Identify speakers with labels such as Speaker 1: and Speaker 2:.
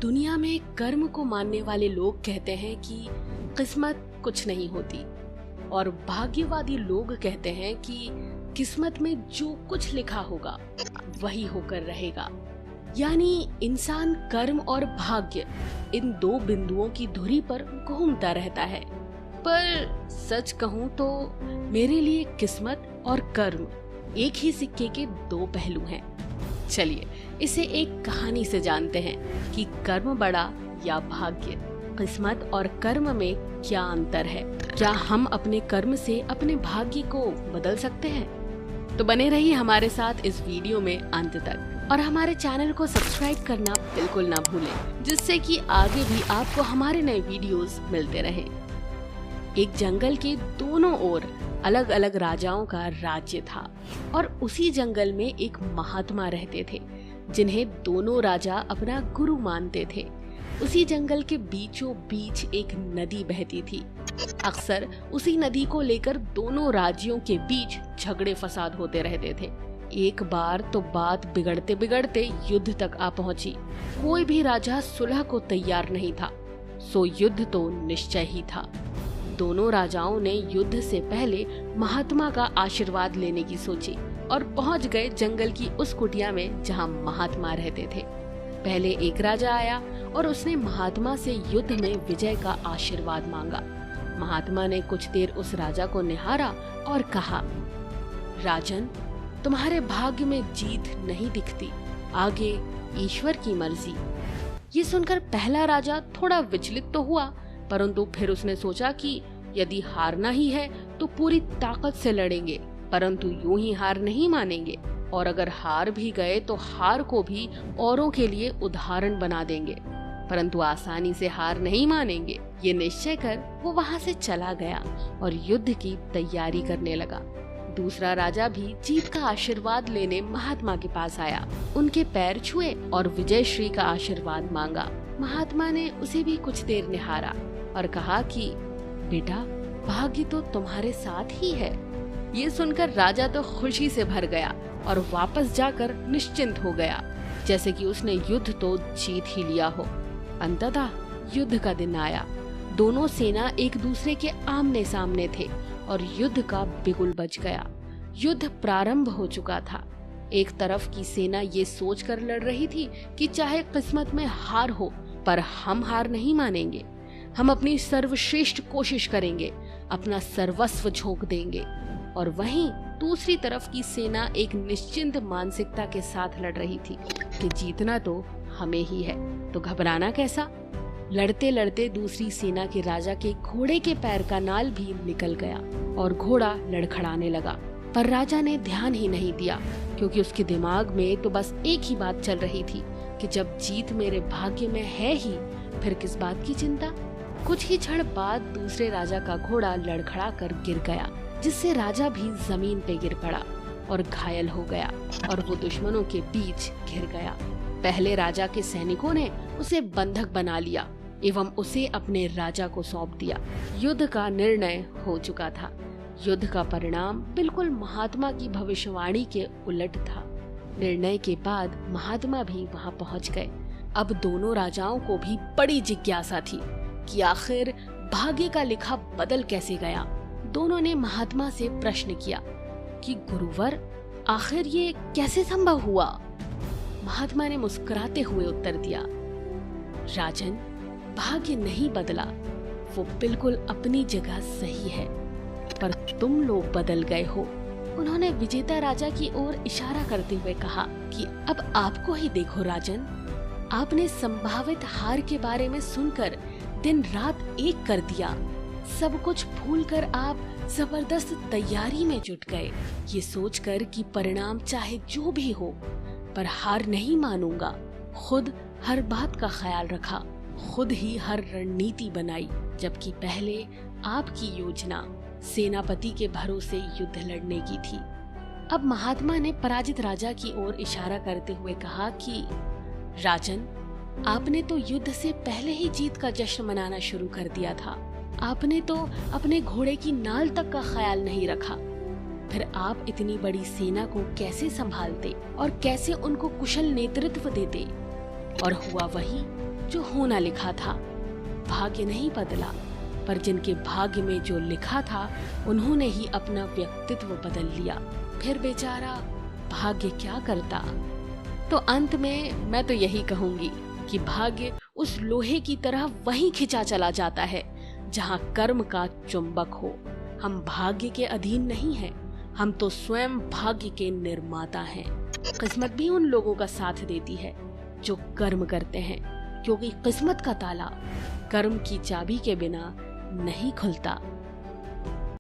Speaker 1: दुनिया में कर्म को मानने वाले लोग कहते हैं कि किस्मत कुछ नहीं होती, और भाग्यवादी लोग कहते हैं कि किस्मत में जो कुछ लिखा होगा वही होकर रहेगा। यानी इंसान कर्म और भाग्य इन दो बिंदुओं की धुरी पर घूमता रहता है। पर सच कहूं तो मेरे लिए किस्मत और कर्म एक ही सिक्के के दो पहलू हैं। चलिए इसे एक कहानी से जानते हैं कि कर्म बड़ा या भाग्य, किस्मत और कर्म में क्या अंतर है। क्या हम अपने कर्म से अपने भाग्य को बदल सकते हैं? तो बने रहिए हमारे साथ इस वीडियो में अंत तक, और हमारे चैनल को सब्सक्राइब करना बिल्कुल ना भूलें, जिससे कि आगे भी आपको हमारे नए वीडियोस मिलते रहें। एक जंगल के दोनों ओर अलग अलग राजाओं का राज्य था, और उसी जंगल में एक महात्मा रहते थे जिन्हें दोनों राजा अपना गुरु मानते थे। उसी जंगल के बीचों बीच एक नदी बहती थी। अक्सर उसी नदी को लेकर दोनों राज्यों के बीच झगड़े फसाद होते रहते थे। एक बार तो बात बिगड़ते बिगड़ते युद्ध तक आ पहुंची। कोई भी राजा सुलह को तैयार नहीं था, सो युद्ध तो निश्चय ही था। दोनों राजाओं ने युद्ध से पहले महात्मा का आशीर्वाद लेने की सोची और पहुंच गए जंगल की उस कुटिया में जहां महात्मा रहते थे। पहले एक राजा आया और उसने महात्मा से युद्ध में विजय का आशीर्वाद मांगा। महात्मा ने कुछ देर उस राजा को निहारा और कहा, राजन, तुम्हारे भाग्य में जीत नहीं दिखती, आगे ईश्वर की मर्जी। ये सुनकर पहला राजा थोड़ा विचलित तो हुआ, परंतु फिर उसने सोचा कि यदि हारना ही है तो पूरी ताकत से लड़ेंगे, परंतु यूं ही हार नहीं मानेंगे, और अगर हार भी गए तो हार को भी औरों के लिए उदाहरण बना देंगे, परंतु आसानी से हार नहीं मानेंगे। ये निश्चय कर वो वहाँ से चला गया और युद्ध की तैयारी करने लगा। दूसरा राजा भी जीत का आशीर्वाद लेने महात्मा के पास आया, उनके पैर छुए और विजय श्री का आशीर्वाद मांगा। महात्मा ने उसे भी कुछ देर निहारा और कहा कि बेटा, भाग्य तो तुम्हारे साथ ही है। ये सुनकर राजा तो खुशी से भर गया और वापस जाकर निश्चिंत हो गया, जैसे कि उसने युद्ध तो जीत ही लिया हो। अंततः युद्ध का दिन आया। दोनों सेना एक दूसरे के आमने सामने थे और युद्ध का बिगुल बज गया। युद्ध प्रारंभ हो चुका था। एक तरफ की सेना ये सोचकर लड़ रही थी कि चाहे किस्मत में हार हो, पर हम हार नहीं मानेंगे। हम अपनी सर्वश्रेष्ठ कोशिश करेंगे, अपना सर्वस्व झोंक देंगे। और वहीं दूसरी तरफ की सेना एक निश्चिंत मानसिकता के साथ लड़ रही थी कि जीतना तो हमें ही है, तो घबराना कैसा। लड़ते लड़ते दूसरी सेना के राजा के घोड़े के पैर का नाल भी निकल गया और घोड़ा लड़खड़ाने लगा, पर राजा ने ध्यान ही नहीं दिया, क्योंकि उसके दिमाग में तो बस एक ही बात चल रही थी कि जब जीत मेरे भाग्य में है ही, फिर किस बात की चिंता। कुछ ही क्षण बाद दूसरे राजा का घोड़ा लड़खड़ा कर गिर गया, जिससे राजा भी जमीन पे गिर पड़ा और घायल हो गया और वो दुश्मनों के बीच घिर गया। पहले राजा के सैनिकों ने उसे बंधक बना लिया एवं उसे अपने राजा को सौंप दिया। युद्ध का निर्णय हो चुका था। युद्ध का परिणाम बिल्कुल महात्मा की भविष्यवाणी के उलट था। निर्णय के बाद महात्मा भी वहां पहुंच गए। अब दोनों राजाओं को भी बड़ी जिज्ञासा थी कि आखिर भाग्य का लिखा बदल कैसे गया। दोनों ने महात्मा से प्रश्न किया कि गुरुवर, आखिर ये कैसे संभव हुआ? महात्मा ने मुस्कुराते हुए उत्तर दिया, राजन, भाग्य नहीं बदला, वो बिल्कुल अपनी जगह सही है, पर तुम लोग बदल गए हो। उन्होंने विजेता राजा की ओर इशारा करते हुए कहा कि अब आपको ही देखो राजन, आपने संभावित हार के बारे में सुनकर दिन रात एक कर दिया। सब कुछ भूलकर आप जबरदस्त तैयारी में जुट गए, ये सोचकर कि परिणाम चाहे जो भी हो, पर हार नहीं मानूंगा। खुद हर बात का ख्याल रखा, खुद ही हर रणनीति बनाई, जबकि पहले आपकी योजना सेनापति के भरोसे युद्ध लड़ने की थी। अब महात्मा ने पराजित राजा की ओर इशारा करते हुए कहा कि राजन, आपने तो युद्ध से पहले ही जीत का जश्न मनाना शुरू कर दिया था। आपने तो अपने घोड़े की नाल तक का ख्याल नहीं रखा। फिर आप इतनी बड़ी सेना को कैसे संभालते और कैसे उनको कुशल नेतृत्व देते? और हुआ वही जो होना लिखा था। भाग्य नहीं बदला, पर जिनके भाग्य में जो लिखा था उन्होंने ही अपना व्यक्तित्व बदल लिया। फिर बेचारा भाग्य क्या करता। तो अंत में मैं तो यही कहूंगी कि भाग्य उस लोहे की तरह वहीं खिंचा चला जाता है जहां कर्म का चुंबक हो। हम भाग्य के अधीन नहीं हैं, हम तो स्वयं भाग्य के निर्माता हैं। किस्मत भी उन लोगों का साथ देती है जो कर्म करते हैं, क्योंकि किस्मत का ताला कर्म की चाबी के बिना नहीं खुलता।